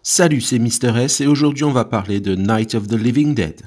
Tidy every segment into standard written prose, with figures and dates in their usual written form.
Salut, c'est Mister S et aujourd'hui on va parler de Night of the Living Dead.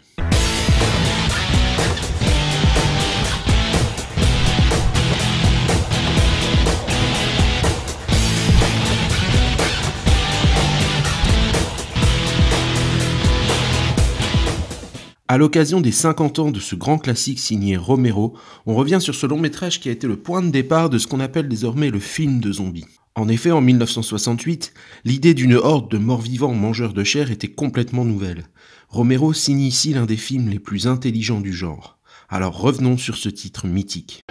À l'occasion des 50 ans de ce grand classique signé Romero, on revient sur ce long métrage qui a été le point de départ de ce qu'on appelle désormais le film de zombies. En effet, en 1968, l'idée d'une horde de morts-vivants mangeurs de chair était complètement nouvelle. Romero signe ici l'un des films les plus intelligents du genre. Alors revenons sur ce titre mythique.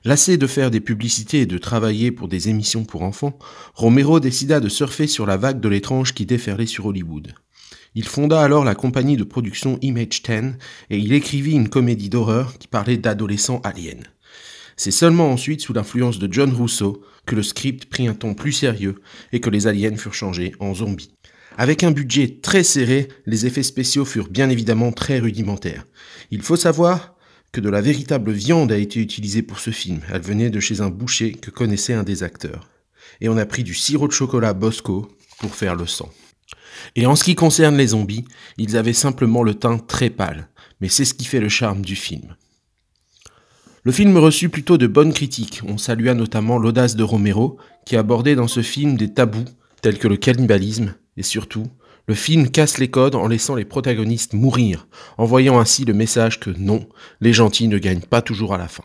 Lassé de faire des publicités et de travailler pour des émissions pour enfants, Romero décida de surfer sur la vague de l'étrange qui déferlait sur Hollywood. Il fonda alors la compagnie de production Image 10 et il écrivit une comédie d'horreur qui parlait d'adolescents aliens. C'est seulement ensuite, sous l'influence de John Russo, que le script prit un ton plus sérieux et que les aliens furent changés en zombies. Avec un budget très serré, les effets spéciaux furent bien évidemment très rudimentaires. Il faut savoir que de la véritable viande a été utilisée pour ce film. Elle venait de chez un boucher que connaissait un des acteurs. Et on a pris du sirop de chocolat Bosco pour faire le sang. Et en ce qui concerne les zombies, ils avaient simplement le teint très pâle, mais c'est ce qui fait le charme du film. Le film reçut plutôt de bonnes critiques. On salua notamment l'audace de Romero, qui abordait dans ce film des tabous tels que le cannibalisme, et surtout, le film casse les codes en laissant les protagonistes mourir, envoyant ainsi le message que non, les gentils ne gagnent pas toujours à la fin.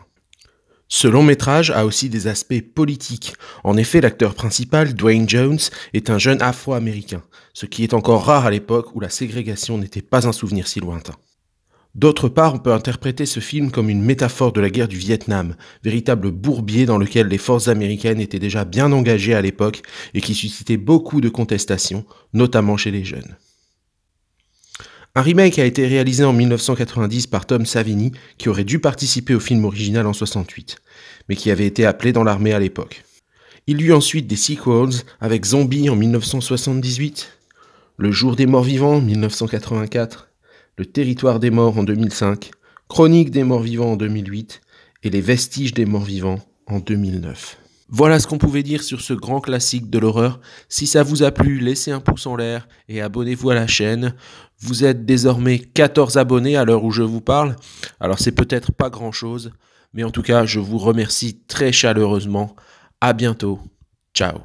Ce long métrage a aussi des aspects politiques. En effet, l'acteur principal, Dwayne Jones, est un jeune afro-américain, ce qui est encore rare à l'époque où la ségrégation n'était pas un souvenir si lointain. D'autre part, on peut interpréter ce film comme une métaphore de la guerre du Vietnam, véritable bourbier dans lequel les forces américaines étaient déjà bien engagées à l'époque et qui suscitait beaucoup de contestations, notamment chez les jeunes. Un remake a été réalisé en 1990 par Tom Savini, qui aurait dû participer au film original en 68, mais qui avait été appelé dans l'armée à l'époque. Il y eut ensuite des sequels avec Zombie en 1978, Le Jour des Morts Vivants en 1984, Le Territoire des Morts en 2005, Chronique des Morts Vivants en 2008 et Les Vestiges des Morts Vivants en 2009. Voilà ce qu'on pouvait dire sur ce grand classique de l'horreur. Si ça vous a plu, laissez un pouce en l'air et abonnez-vous à la chaîne. Vous êtes désormais 14 abonnés à l'heure où je vous parle. Alors c'est peut-être pas grand chose, mais en tout cas je vous remercie très chaleureusement. À bientôt. Ciao.